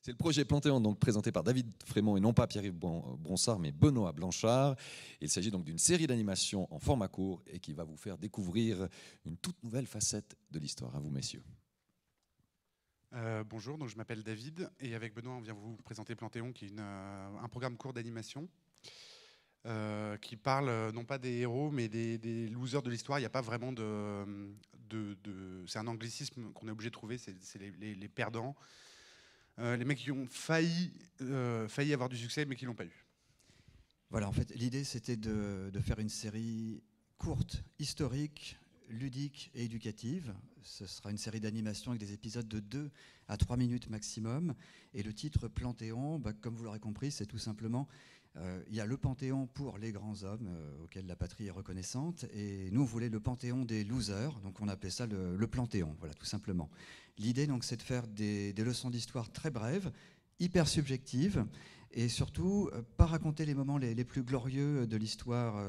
C'est le projet Panthéon, donc présenté par David Frémont et non pas Pierre-Yves Bronsard, mais Benoît Blanchard. Il s'agit donc d'une série d'animation en format court et qui va vous faire découvrir une toute nouvelle facette de l'histoire. À vous, messieurs. Bonjour, donc je m'appelle David et avec Benoît, on vient vous présenter Panthéon, qui est un programme court d'animation qui parle non pas des héros, mais des losers de l'histoire. Il n'y a pas vraiment c'est un anglicisme qu'on est obligé de trouver, c'est les perdants. Les mecs qui ont failli avoir du succès, mais qui ne l'ont pas eu. Voilà, en fait, l'idée, c'était de faire une série courte, historique, ludique et éducative. Ce sera une série d'animation avec des épisodes de 2 à 3 minutes maximum. Et le titre Panthéon, comme vous l'aurez compris, c'est tout simplement... il y a le Panthéon pour les grands hommes auxquels la patrie est reconnaissante. Et nous, on voulait le Panthéon des losers. Donc, on appelait ça le Panthéon, voilà, tout simplement. L'idée, donc, c'est de faire des leçons d'histoire très brèves, hyper subjectives, et surtout pas raconter les moments les plus glorieux de l'histoire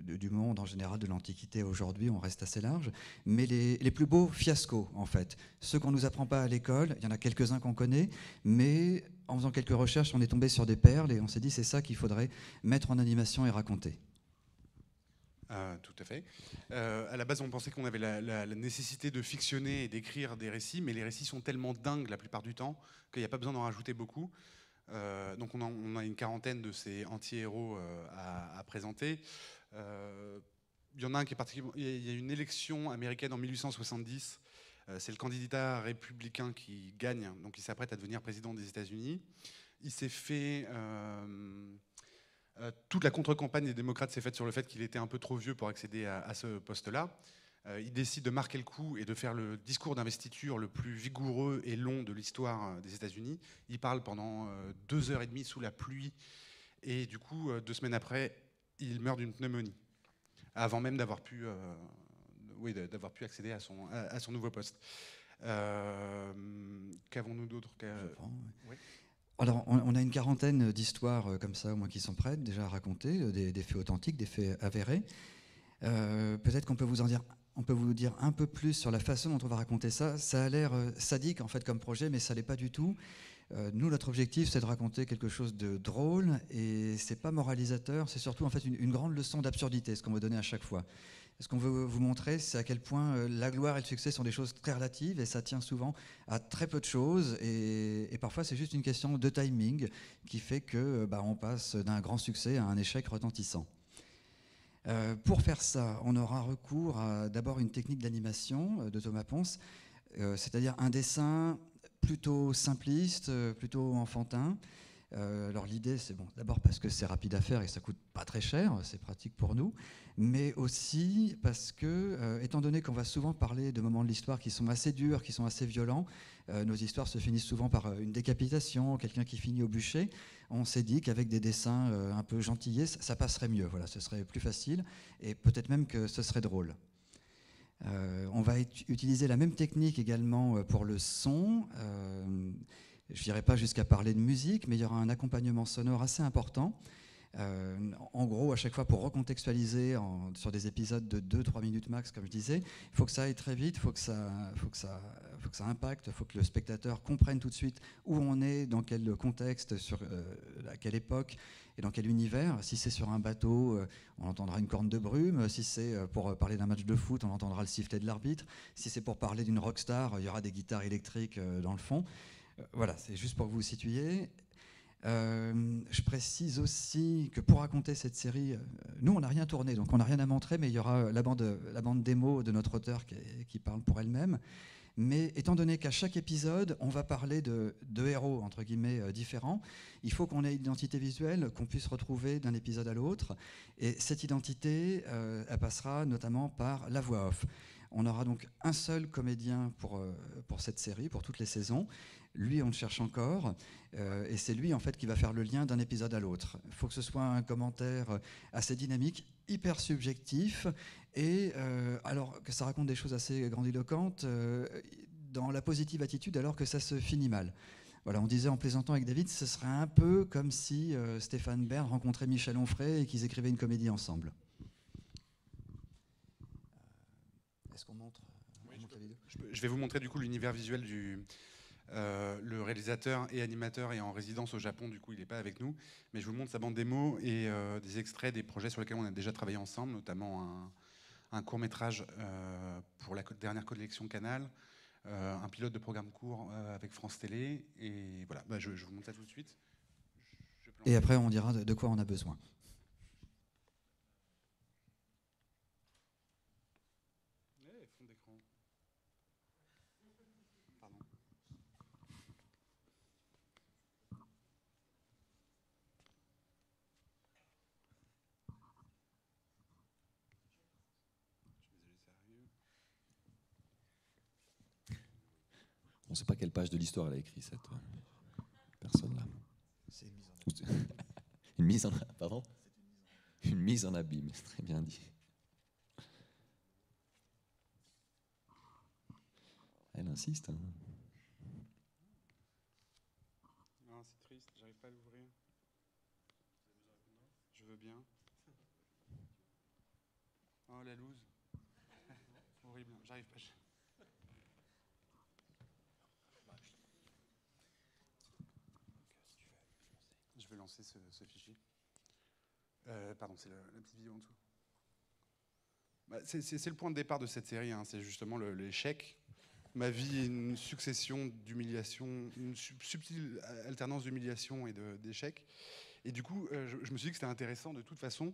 du monde en général, de l'Antiquité aujourd'hui, on reste assez large, mais les plus beaux fiascos en fait. Ceux qu'on ne nous apprend pas à l'école, il y en a quelques-uns qu'on connaît, mais en faisant quelques recherches, on est tombé sur des perles et on s'est dit c'est ça qu'il faudrait mettre en animation et raconter. Tout à fait. À la base, on pensait qu'on avait la nécessité de fictionner et d'écrire des récits, mais les récits sont tellement dingues la plupart du temps qu'il n'y a pas besoin d'en rajouter beaucoup. Donc on a une quarantaine de ces anti-héros à présenter. Il y en a un qui est particulièrement... Il y a une élection américaine en 1870. C'est le candidat républicain qui gagne, donc il s'apprête à devenir président des États-Unis. Il s'est fait... toute la contre-campagne des démocrates s'est faite sur le fait qu'il était un peu trop vieux pour accéder à ce poste-là. Il décide de marquer le coup et de faire le discours d'investiture le plus vigoureux et long de l'histoire des États-Unis. Il parle pendant 2h30 sous la pluie et du coup, 2 semaines après, il meurt d'une pneumonie, avant même d'avoir pu accéder à son nouveau poste. Qu'avons-nous d'autre Alors, on a une quarantaine d'histoires comme ça, au moins qui sont prêtes déjà à raconter, des faits authentiques, des faits avérés. Peut-être qu'on peut vous dire un peu plus sur la façon dont on va raconter ça. Ça a l'air sadique en fait comme projet, mais ça l'est pas du tout. Nous, notre objectif, c'est de raconter quelque chose de drôle et c'est pas moralisateur. C'est surtout en fait une grande leçon d'absurdité, ce qu'on veut donner à chaque fois. Ce qu'on veut vous montrer, c'est à quel point la gloire et le succès sont des choses très relatives et ça tient souvent à très peu de choses et parfois c'est juste une question de timing qui fait que on passe d'un grand succès à un échec retentissant. Pour faire ça, on aura recours à d'abord une technique d'animation de Thomas Ponce, c'est-à-dire un dessin plutôt simpliste, plutôt enfantin. Alors l'idée, c'est d'abord parce que c'est rapide à faire et ça coûte pas très cher, c'est pratique pour nous, mais aussi parce que, étant donné qu'on va souvent parler de moments de l'histoire qui sont assez durs, qui sont assez violents, nos histoires se finissent souvent par une décapitation, quelqu'un qui finit au bûcher. On s'est dit qu'avec des dessins un peu gentillés, ça passerait mieux. Voilà, ce serait plus facile et peut-être même que ce serait drôle. On va utiliser la même technique également pour le son. Je n'irai pas jusqu'à parler de musique, mais il y aura un accompagnement sonore assez important. En gros, à chaque fois, pour recontextualiser sur des épisodes de 2-3 minutes max, comme je disais, il faut que ça aille très vite, il faut que ça impacte, il faut que le spectateur comprenne tout de suite où on est, dans quel contexte, à quelle époque et dans quel univers. Si c'est sur un bateau, on entendra une corne de brume. Si c'est pour parler d'un match de foot, on entendra le sifflet de l'arbitre. Si c'est pour parler d'une rockstar, il y aura des guitares électriques dans le fond. Voilà, c'est juste pour que vous vous situiez. Je précise aussi que pour raconter cette série, nous on n'a rien tourné, donc on n'a rien à montrer, mais il y aura la bande démo de notre auteur qui parle pour elle-même. Mais étant donné qu'à chaque épisode, on va parler de héros, entre guillemets, différents, il faut qu'on ait une identité visuelle qu'on puisse retrouver d'un épisode à l'autre. Et cette identité, elle passera notamment par la voix off. On aura donc un seul comédien pour cette série, pour toutes les saisons. Lui, on le cherche encore. Et c'est lui, en fait, qui va faire le lien d'un épisode à l'autre. Il faut que ce soit un commentaire assez dynamique, hyper subjectif, et alors que ça raconte des choses assez grandiloquentes, dans la positive attitude, alors que ça se finit mal. Voilà, on disait en plaisantant avec David, ce serait un peu comme si Stéphane Bern rencontrait Michel Onfray et qu'ils écrivaient une comédie ensemble. Est-ce qu'on montre, je vais vous montrer du coup l'univers visuel Le réalisateur et animateur est en résidence au Japon, du coup il n'est pas avec nous, mais je vous montre sa bande démo et des extraits des projets sur lesquels on a déjà travaillé ensemble, notamment un court-métrage pour la dernière collection Canal, un pilote de programme court avec France Télé, et voilà, bah, je vous montre ça tout de suite. Et après on dira de quoi on a besoin. Fond d'écran. Pardon. On ne sait pas quelle page de l'histoire elle a écrit, cette personne-là. C'est une mise en abîme. Pardon ? Une mise en abîme, c'est très bien dit. Elle insiste. Hein. Non, c'est triste, j'arrive pas à l'ouvrir. Je veux bien. Oh, la loose. Horrible, j'arrive pas. Je vais lancer ce fichier. Pardon, c'est la petite vidéo en dessous. Bah, c'est le point de départ de cette série, hein, c'est justement l'échec. Ma vie est une succession d'humiliations, une subtile alternance d'humiliation et d'échecs. Et du coup, je me suis dit que c'était intéressant de toute façon.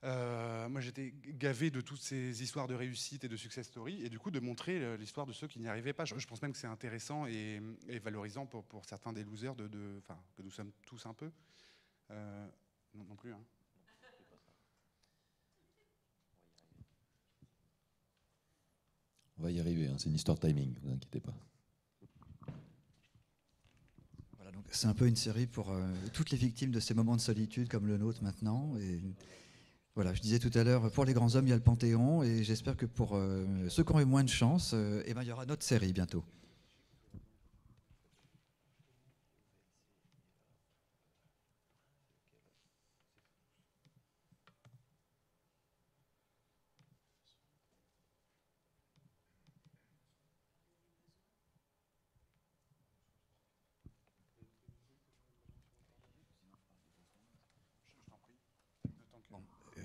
Moi, j'étais gavé de toutes ces histoires de réussite et de success story, et du coup, de montrer l'histoire de ceux qui n'y arrivaient pas. Je pense même que c'est intéressant et valorisant pour certains des losers, que nous sommes tous un peu. Non plus, hein. On va y arriver, hein. C'est une histoire de timing, ne vous inquiétez pas. Voilà, donc c'est un peu une série pour toutes les victimes de ces moments de solitude comme le nôtre maintenant. Et voilà, je disais tout à l'heure, pour les grands hommes, il y a le Panthéon, et j'espère que pour ceux qui ont eu moins de chance, eh ben, il y aura notre série bientôt.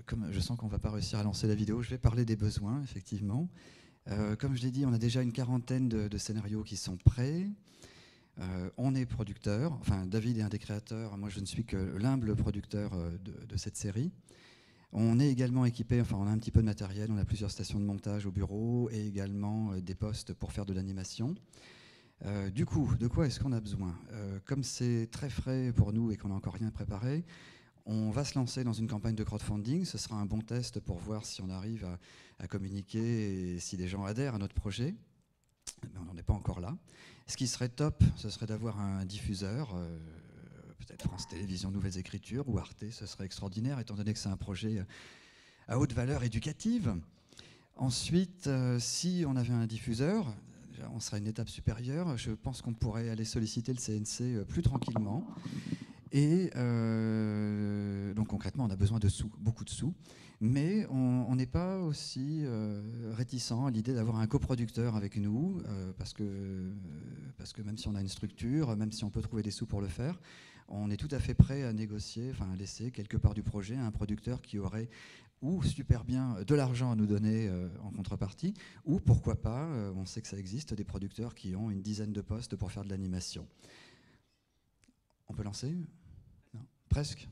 Comme je sens qu'on ne va pas réussir à lancer la vidéo, je vais parler des besoins, effectivement. Comme je l'ai dit, on a déjà une quarantaine de scénarios qui sont prêts. On est producteur, enfin David est un des créateurs, moi je ne suis que l'humble producteur de cette série. On est également équipé, enfin on a un petit peu de matériel, on a plusieurs stations de montage au bureau et également des postes pour faire de l'animation. Du coup, de quoi est-ce qu'on a besoin ? Comme c'est très frais pour nous et qu'on n'a encore rien préparé, on va se lancer dans une campagne de crowdfunding. Ce sera un bon test pour voir si on arrive à communiquer et si les gens adhèrent à notre projet. Mais on n'en est pas encore là. Ce qui serait top, ce serait d'avoir un diffuseur, peut-être France Télévisions Nouvelles Écritures ou Arte, ce serait extraordinaire, étant donné que c'est un projet à haute valeur éducative. Ensuite, si on avait un diffuseur, on serait une étape supérieure. Je pense qu'on pourrait aller solliciter le CNC plus tranquillement. Et donc concrètement, on a besoin de sous, beaucoup de sous, mais on n'est pas aussi réticent à l'idée d'avoir un coproducteur avec nous, parce que même si on a une structure, même si on peut trouver des sous pour le faire, on est tout à fait prêt à négocier, enfin à laisser quelque part du projet à un producteur qui aurait ou super bien de l'argent à nous donner en contrepartie, ou pourquoi pas, on sait que ça existe, des producteurs qui ont une dizaine de postes pour faire de l'animation. On peut lancer ? Presque.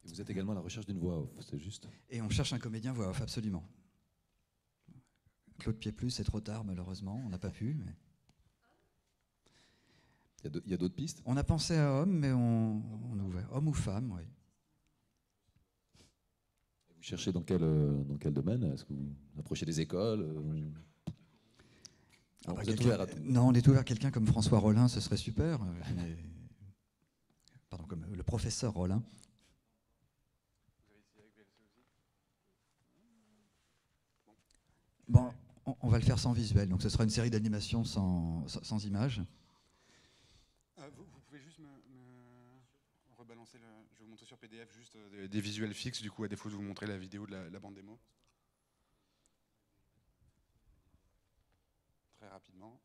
Et vous êtes également à la recherche d'une voix off, c'est juste ? Et on cherche un comédien voix off, absolument. Claude Pieplu, c'est trop tard, malheureusement, on n'a pas pu. Mais... Il y a d'autres pistes ? On a pensé à homme, mais on ouvre. Homme ou femme, oui. Vous cherchez dans quel domaine ? Est-ce que vous approchez des écoles ? Ah bah, vous êtes ouvert à tout. Non, on est ouvert à quelqu'un comme François Rollin, ce serait super. Pardon, comme le professeur Rollin. Bon, on va le faire sans visuel, donc ce sera une série d'animation sans images. Vous pouvez juste me rebalancer je vais vous montrer sur PDF juste des visuels fixes, du coup, à défaut de vous montrer la vidéo de la bande démo. Très rapidement.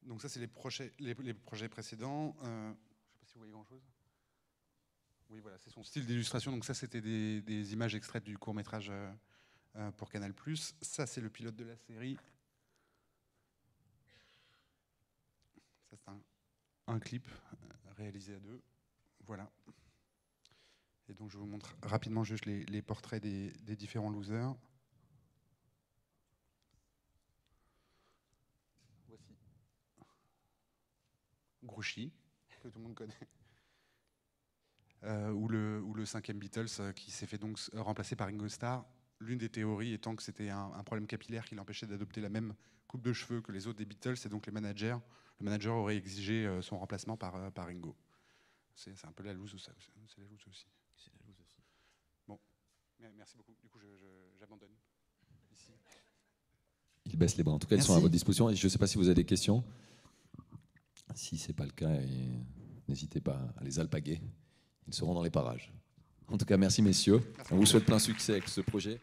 Donc ça, c'est les projets précédents. Je ne sais pas si vous voyez grand-chose. Oui, voilà, c'est son style d'illustration. Donc ça, c'était des images extraites du court-métrage pour Canal+. Ça, c'est le pilote de la série. Ça, c'est un clip réalisé à 2. Voilà. Et donc, je vous montre rapidement juste les portraits des différents losers. Voici Grouchy, que tout le monde connaît. Ou le 5e Beatles qui s'est fait donc remplacer par Ringo Starr. L'une des théories étant que c'était un problème capillaire qui l'empêchait d'adopter la même coupe de cheveux que les autres des Beatles, et donc le manager aurait exigé son remplacement par Ringo. C'est un peu la loose aussi. C'est la loose aussi. Bon, merci beaucoup. Du coup, j'abandonne ici. Ils baissent les bras. En tout cas, ils sont à votre disposition. Et je ne sais pas si vous avez des questions. Si ce n'est pas le cas, n'hésitez pas à les alpaguer. Ils seront dans les parages. En tout cas, merci messieurs. On vous souhaite plein succès avec ce projet.